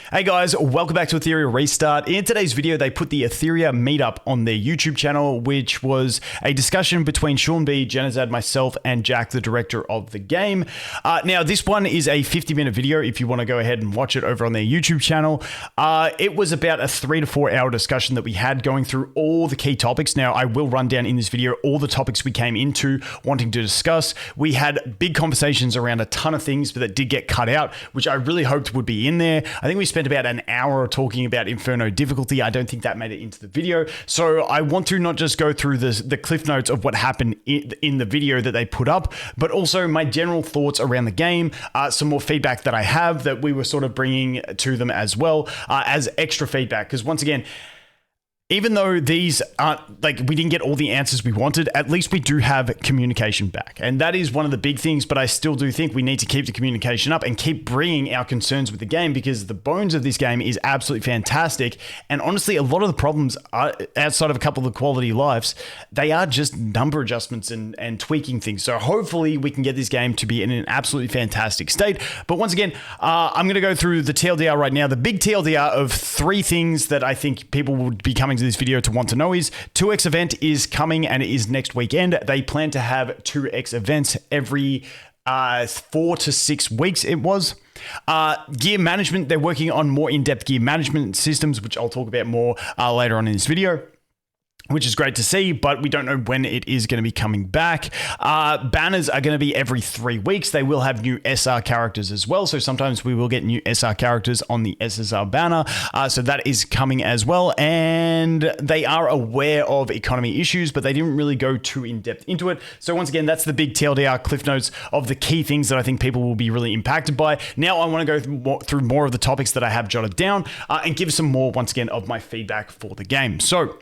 Hey guys, welcome back to Etheria Restart. In today's video, they put the Etheria meetup on their YouTube channel, which was a discussion between Sean B, Janazad, myself, and Jack, the director of the game. Now, this one is a 50-minute video if you want to go ahead and watch it over on their YouTube channel. It was about a 3 to 4 hour discussion that we had going through all the key topics. Now, I will run down in this video all the topics we came into wanting to discuss. We had big conversations around a ton of things, but that did get cut out, which I really hoped would be in there. I think we spent about an hour talking about Inferno difficulty. I don't think that made it into the video. So I want to not just go through the cliff notes of what happened in the video that they put up, but also my general thoughts around the game, some more feedback that I have that we were sort of bringing to them as well as extra feedback. Because once again, even though these aren't, like, we didn't get all the answers we wanted, at least we do have communication back. And that is one of the big things, but I still do think we need to keep the communication up and keep bringing our concerns with the game, because the bones of this game is absolutely fantastic. And honestly, a lot of the problems are, outside of a couple of the quality lives, they are just number adjustments and tweaking things. So hopefully we can get this game to be in an absolutely fantastic state. But once again, I'm going to go through the TLDR right now. The big TLDR of 3 things that I think people would be coming to this video to want to know is 2x event is coming and it is next weekend. They plan to have 2x events every 4 to 6 weeks it was. Gear management, they're working on more in-depth gear management systems, which I'll talk about more later on in this video, which is great to see, but we don't know when it is going to be coming back. Banners are going to be every 3 weeks. They will have new SR characters as well. So sometimes we will get new SR characters on the SSR banner. So that is coming as well. And they are aware of economy issues, but they didn't really go too in-depth into it. So once again, that's the big TLDR cliff notes of the key things that I think people will be really impacted by. Now I want to go through more of the topics that I have jotted down and give some more, once again, of my feedback for the game. So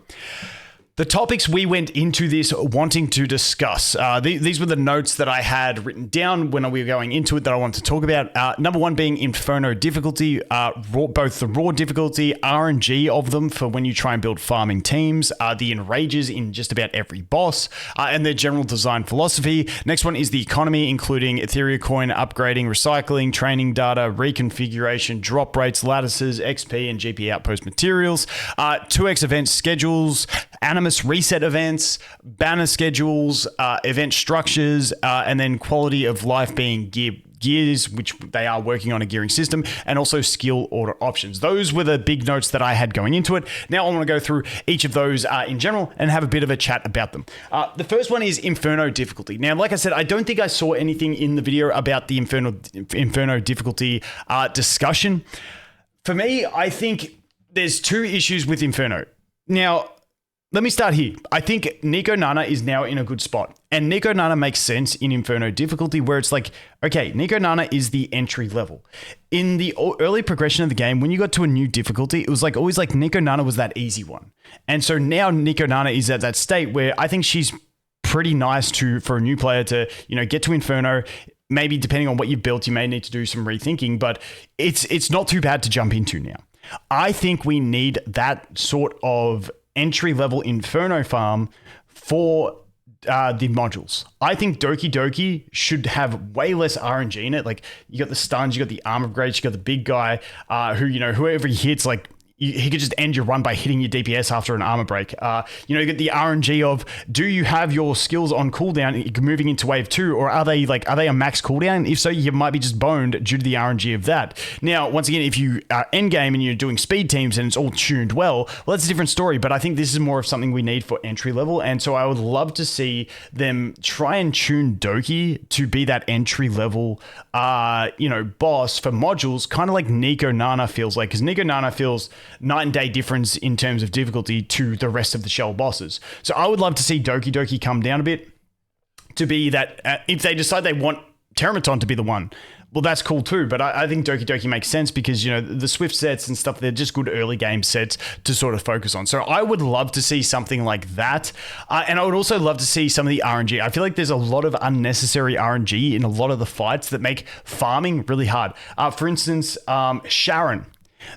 the topics we went into this wanting to discuss, these were the notes that I had written down when we were going into it that I wanted to talk about. Number 1 being Inferno difficulty, both the raw difficulty, RNG of them for when you try and build farming teams, the enrages in just about every boss, and their general design philosophy. Next one is the economy, including Etheria coin, upgrading, recycling, training data, reconfiguration, drop rates, lattices, XP, and GP outpost materials. 2x event schedules, Animus reset events, banner schedules, event structures, and then quality of life being gears, which they are working on a gearing system, and also skill order options. Those were the big notes that I had going into it. Now I want to go through each of those in general and have a bit of a chat about them. The first one is Inferno difficulty. Now, like I said, I don't think I saw anything in the video about the Inferno difficulty discussion. For me, I think there's 2 issues with Inferno. Now, let me start here. I think Nico Nana is now in a good spot. And Nico Nana makes sense in Inferno difficulty, where it's like, okay, Nico Nana is the entry level. In the early progression of the game, when you got to a new difficulty, it was like always like Nico Nana was that easy one. And so now Nico Nana is at that state where I think she's pretty nice for a new player to, get to Inferno. Maybe depending on what you've built, you may need to do some rethinking, but it's not too bad to jump into now. I think we need that sort of entry-level Inferno farm for the modules. I think Doki Doki should have way less RNG in it. Like, you got the stuns, you got the armor upgrades, you got the big guy who, whoever he hits, like, he could just end your run by hitting your DPS after an armor break. You get the RNG of, do you have your skills on cooldown moving into wave 2, or are they a max cooldown? If so, you might be just boned due to the RNG of that. Now, once again, if you are endgame and you're doing speed teams and it's all tuned well, that's a different story. But I think this is more of something we need for entry level. And so I would love to see them try and tune Doki to be that entry level, boss for modules, kind of like Nico Nana feels like, because Nico Nana feels night and day difference in terms of difficulty to the rest of the shell bosses. So I would love to see Doki Doki come down a bit to be that, if they decide they want Teramaton to be the one, well, that's cool too. But I think Doki Doki makes sense because, the Swift sets and stuff, they're just good early game sets to sort of focus on. So I would love to see something like that. And I would also love to see some of the RNG. I feel like there's a lot of unnecessary RNG in a lot of the fights that make farming really hard. For instance, Sharon.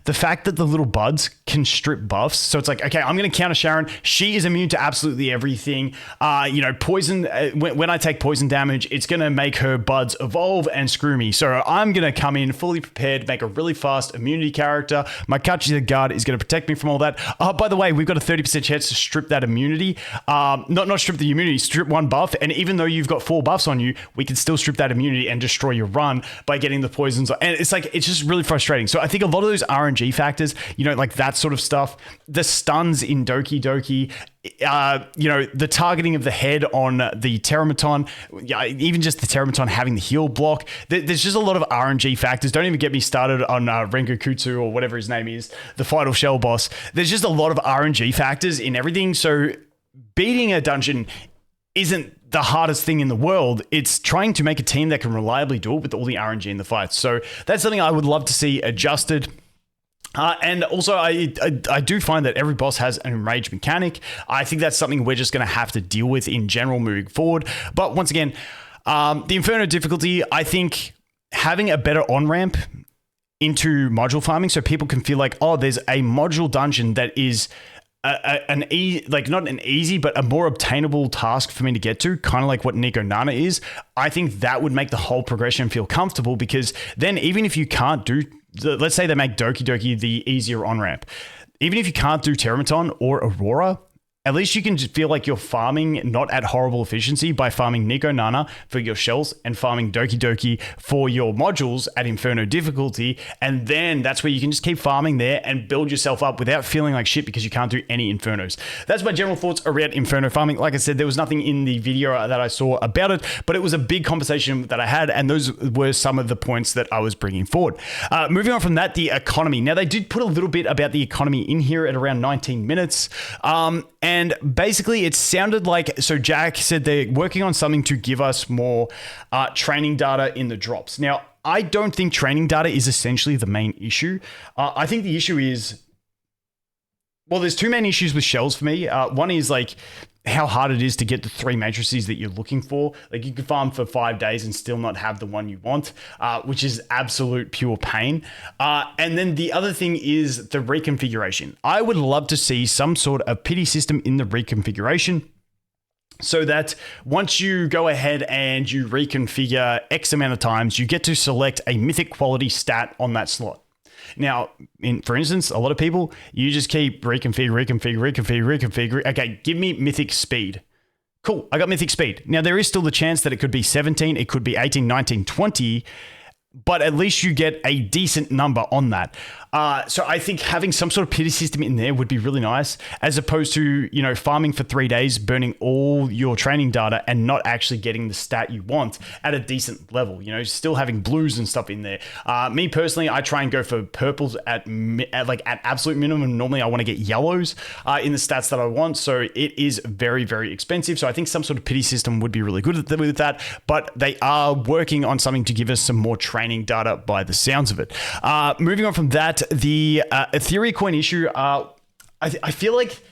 the fact that the little buds can strip buffs. So it's like, okay, I'm going to counter Sharon. She is immune to absolutely everything. Poison, when I take poison damage, it's going to make her buds evolve and screw me. So I'm going to come in fully prepared, make a really fast immunity character. My Kachi the Guard is going to protect me from all that. By the way, we've got a 30% chance to strip that immunity. Not strip the immunity, strip one buff. And even though you've got 4 buffs on you, we can still strip that immunity and destroy your run by getting the poisons. And it's like, it's just really frustrating. So I think a lot of those RNG factors, like that sort of stuff, the stuns in Doki Doki, the targeting of the head on the Teramaton, even just the Teramaton having the heal block. There's just a lot of RNG factors. Don't even get me started on Renkokutsu or whatever his name is, the Final Shell boss. There's just a lot of RNG factors in everything. So beating a dungeon isn't the hardest thing in the world. It's trying to make a team that can reliably do it with all the RNG in the fights. So that's something I would love to see adjusted. And also, I do find that every boss has an enrage mechanic. I think that's something we're just going to have to deal with in general moving forward. But once again, the Inferno difficulty, I think having a better on-ramp into module farming so people can feel like, oh, there's a module dungeon that is not an easy, but a more obtainable task for me to get to, kind of like what Nico Nana is. I think that would make the whole progression feel comfortable, because then even if you can't do, let's say they make Doki Doki the easier on-ramp, even if you can't do Teramaton or Aurora, at least you can just feel like you're farming not at horrible efficiency by farming Nico Nana for your shells and farming Doki Doki for your modules at Inferno difficulty. And then that's where you can just keep farming there and build yourself up without feeling like shit because you can't do any Infernos. That's my general thoughts around Inferno farming. Like I said, there was nothing in the video that I saw about it, but it was a big conversation that I had, and those were some of the points that I was bringing forward. Moving on from that, the economy. Now, they did put a little bit about the economy in here at around 19 minutes. And basically, it sounded like, so Jack said they're working on something to give us more training data in the drops. Now, I don't think training data is essentially the main issue. I think the issue is, well, there's 2 main issues with shells for me. One is like how hard it is to get the 3 matrices that you're looking for. Like, you can farm for 5 days and still not have the one you want, which is absolute pure pain. And then the other thing is the reconfiguration. I would love to see some sort of pity system in the reconfiguration, so that once you go ahead and you reconfigure X amount of times, you get to select a mythic quality stat on that slot. Now, for instance, a lot of people, you just keep reconfigure. Okay, give me mythic speed. Cool, I got mythic speed. Now, there is still the chance that it could be 17, it could be 18, 19, 20, but at least you get a decent number on that. So I think having some sort of pity system in there would be really nice, as opposed to, farming for 3 days, burning all your training data and not actually getting the stat you want at a decent level, still having blues and stuff in there. Me personally, I try and go for purples at absolute minimum. Normally I want to get yellows in the stats that I want. So it is very, very expensive. So I think some sort of pity system would be really good with that, but they are working on something to give us some more training data by the sounds of it. Moving on from that, the Etheria coin issue, I feel like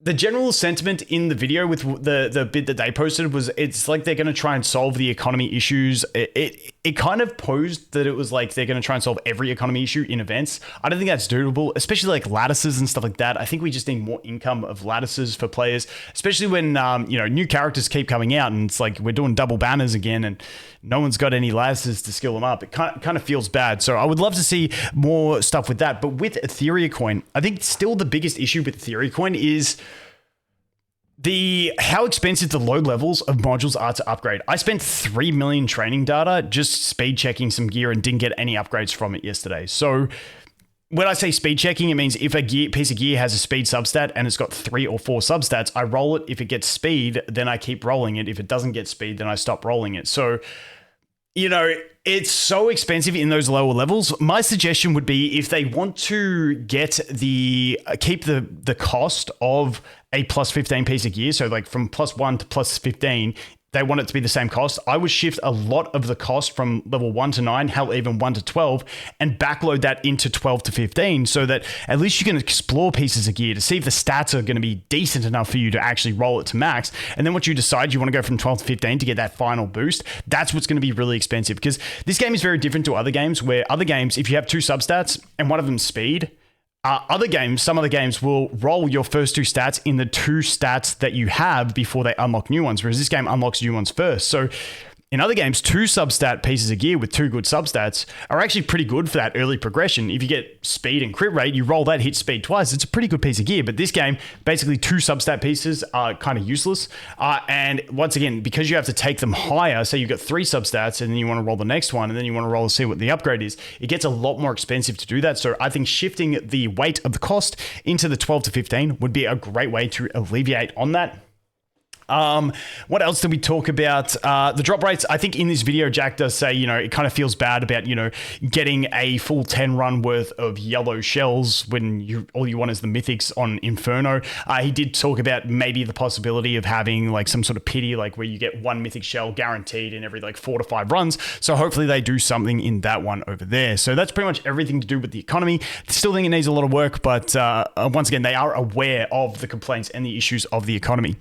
the general sentiment in the video with the bit that they posted was, it's like they're going to try and solve the economy issues. It kind of posed that it was like they're going to try and solve every economy issue in events. I don't think that's doable, especially like lattices and stuff like that. I think we just need more income of lattices for players, especially when new characters keep coming out and it's like we're doing double banners again and no one's got any lattices to skill them up. It kind of feels bad. So I would love to see more stuff with that. But with Etheria coin, I think still the biggest issue with Etheria coin is how expensive the low levels of modules are to upgrade. I spent 3 million training data just speed checking some gear and didn't get any upgrades from it yesterday. So when I say speed checking, it means if a piece of gear has a speed substat and it's got 3 or 4 substats, I roll it. If it gets speed, then I keep rolling it. If it doesn't get speed, then I stop rolling it. So, it's so expensive in those lower levels. My suggestion would be, if they want to keep the cost of a plus 15 piece of gear, so like from +1 to +15, they want it to be the same cost, I would shift a lot of the cost from level 1 to 9, hell, even 1 to 12, and backload that into 12 to 15 so that at least you can explore pieces of gear to see if the stats are going to be decent enough for you to actually roll it to max. And then once you decide you want to go from 12 to 15 to get that final boost, that's what's going to be really expensive, because this game is very different to other games, where other games, if you have 2 substats and one of them speed, some other games will roll your first 2 stats in the 2 stats that you have before they unlock new ones, whereas this game unlocks new ones first. So in other games, 2 substat pieces of gear with 2 good substats are actually pretty good for that early progression. If you get speed and crit rate, you roll that, hit speed twice, it's a pretty good piece of gear. But this game, basically 2 substat pieces are kind of useless. And once again, because you have to take them higher, say you've got 3 substats and then you want to roll the next one and then you want to roll and see what the upgrade is, it gets a lot more expensive to do that. So I think shifting the weight of the cost into the 12 to 15 would be a great way to alleviate on that. What else did we talk about? The drop rates. I think in this video, Jack does say, it kind of feels bad about, getting a full 10 run worth of yellow shells when all you want is the mythics on Inferno. He did talk about maybe the possibility of having like some sort of pity, like where you get 1 mythic shell guaranteed in every like 4 to 5 runs. So hopefully they do something in that one over there. So that's pretty much everything to do with the economy. Still think it needs a lot of work, but once again, they are aware of the complaints and the issues of the economy.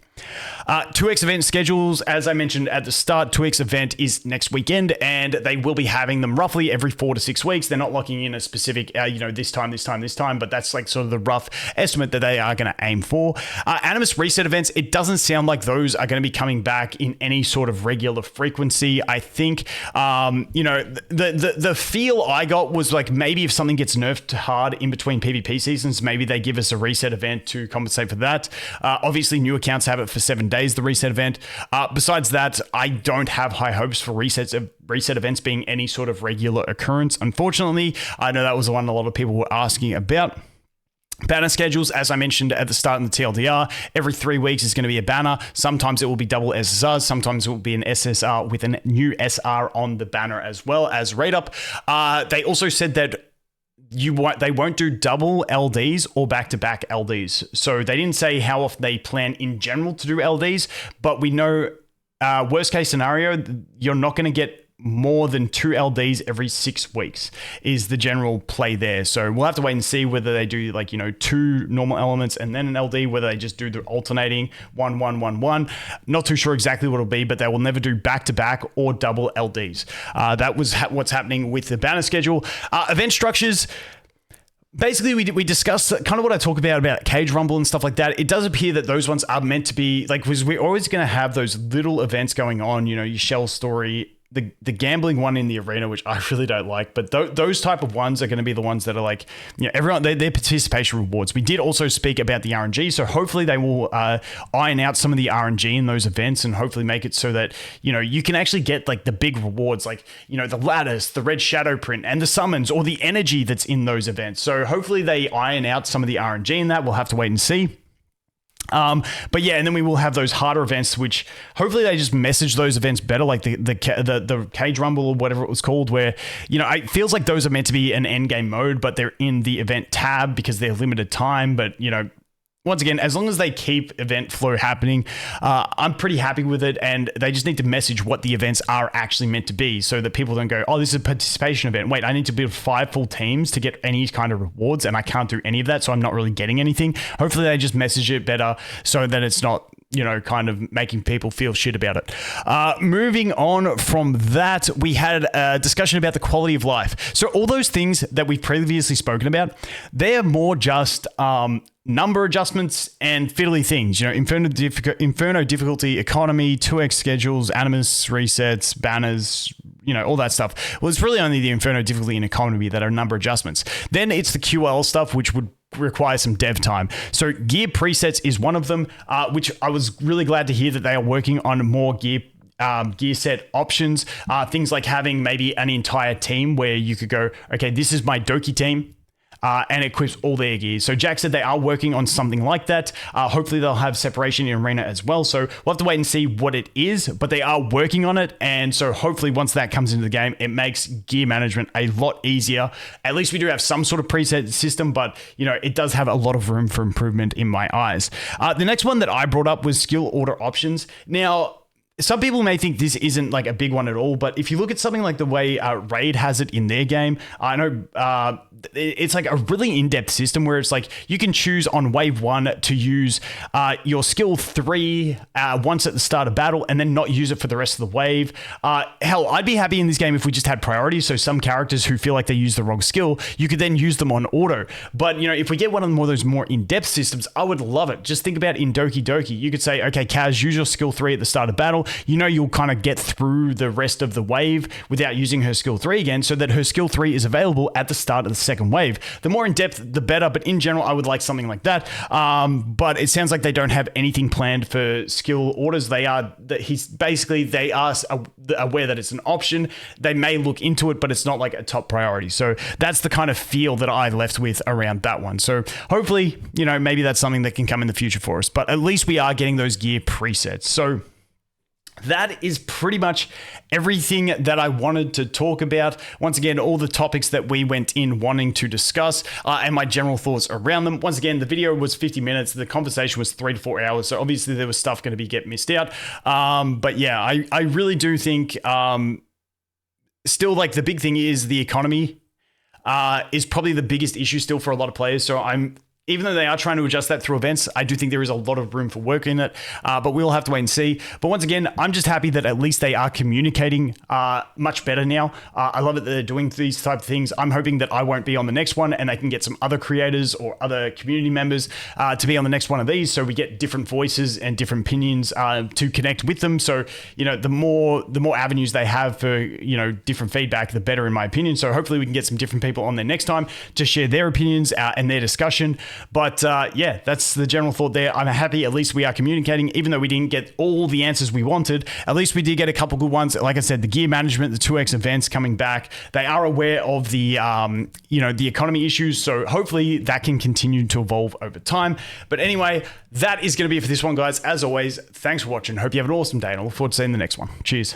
2x event schedules, as I mentioned at the start, 2x event is next weekend, and they will be having them roughly every 4 to 6 weeks. They're not locking in a specific, this time, but that's like sort of the rough estimate that they are going to aim for. Animus reset events, it doesn't sound like those are going to be coming back in any sort of regular frequency. I think, the feel I got was like maybe if something gets nerfed hard in between PvP seasons, maybe they give us a reset event to compensate for that. Obviously, new accounts have it for 7 days, the reset event. Besides that, I don't have high hopes for reset events being any sort of regular occurrence. Unfortunately, I know that was the one a lot of people were asking about. Banner schedules, as I mentioned at the start in the TLDR, every 3 weeks is going to be a banner. Sometimes it will be double SSRs. Sometimes it will be an SSR with a new SR on the banner as well as rate up. They also said that they won't do double LDs or back-to-back LDs. So they didn't say how often they plan in general to do LDs, but we know worst case scenario, you're not going to get more than 2 LDs every 6 weeks is the general play there. So we'll have to wait and see whether they do 2 normal elements and then an LD, whether they just do the alternating 1, 1, 1, 1. Not too sure exactly what it'll be, but they will never do back-to-back or double LDs. That was what's happening with the banner schedule. Event structures. Basically, we discussed kind of what I talk about Cage Rumble and stuff like that. It does appear that those ones are meant to be because we're always going to have those little events going on, your Shell Story, the gambling one in the arena, which I really don't like, but those type of ones are going to be the ones that are everyone, they're participation rewards. We did also speak about the RNG, so hopefully they will iron out some of the RNG in those events and hopefully make it so that, you can actually get the big rewards, the lattice, the red shadow print and the summons or the energy that's in those events. So hopefully they iron out some of the RNG in that. We'll have to wait and see. But yeah, and then we will have those harder events, which hopefully they just message those events better, like the Cage Rumble or whatever it was called, where, it feels like those are meant to be an end game mode, but they're in the event tab because they're limited time. But, once again, as long as they keep event flow happening, I'm pretty happy with it. And they just need to message what the events are actually meant to be so that people don't go, oh, this is a participation event. Wait, I need to build 5 full teams to get any kind of rewards. And I can't do any of that. So I'm not really getting anything. Hopefully they just message it better so that it's not, kind of making people feel shit about it. Moving on from that, we had a discussion about the quality of life. So all those things that we've previously spoken about, they're more just number adjustments and fiddly things. Inferno difficulty, economy, 2x schedules, animus resets, banners, all that stuff. Well, it's really only the Inferno difficulty and economy that are number adjustments. Then it's the QL stuff, which would require some dev time. So gear presets is one of them, which I was really glad to hear that they are working on more gear set options. Things like having maybe an entire team where you could go, okay, this is my Doki team. And equips all their gears. So Jack said they are working on something like that. Hopefully they'll have separation in arena as well. So we'll have to wait and see what it is, but they are working on it. And so hopefully once that comes into the game, it makes gear management a lot easier. At least we do have some sort of preset system, but it does have a lot of room for improvement in my eyes. The next one that I brought up was skill order options. Now, some people may think this isn't like a big one at all, but if you look at something like the way Raid has it in their game, I know it's like a really in-depth system where it's like you can choose on wave 1 to use your skill 3 once at the start of battle and then not use it for the rest of the wave. Hell, I'd be happy in this game if we just had priority, so some characters who feel like they use the wrong skill, you could then use them on auto. But, you know, if we get one of those more in-depth systems, I would love it. Just think about in Doki Doki. You could say, okay, Kaz, use your skill 3 at the start of battle. You know you'll kind of get through the rest of the wave without using her skill 3 again, so that her skill 3 is available at the start of the second wave. The more in depth, the better, but in general, I would like something like that. But it sounds like they don't have anything planned for skill orders. They are aware that it's an option. They may look into it, but it's not like a top priority. So that's the kind of feel that I left with around that one. So hopefully, you know, maybe that's something that can come in the future for us, but at least we are getting those gear presets. So that is pretty much everything that I wanted to talk about. Once again, all the topics that we went in wanting to discuss and my general thoughts around them. Once again, the video was 50 minutes. The conversation was 3 to 4 hours. So obviously there was stuff going to get missed out. But yeah, I really do think still like the big thing is the economy is probably the biggest issue still for a lot of players. So even though they are trying to adjust that through events, I do think there is a lot of room for work in it, but we'll have to wait and see. But once again, I'm just happy that at least they are communicating much better now. I love it that they're doing these type of things. I'm hoping that I won't be on the next one and they can get some other creators or other community members to be on the next one of these, so we get different voices and different opinions to connect with them. So, you know, the more avenues they have for, you know, different feedback, the better in my opinion. So hopefully we can get some different people on there next time to share their opinions and their discussion. But yeah, that's the general thought there. I'm happy at least we are communicating, even though we didn't get all the answers we wanted. At least we did get a couple good ones. Like I said, the gear management, the 2x events coming back. They are aware of the the economy issues. So hopefully that can continue to evolve over time. But anyway, that is going to be it for this one, guys. As always, thanks for watching. Hope you have an awesome day, and I look forward to seeing the next one. Cheers.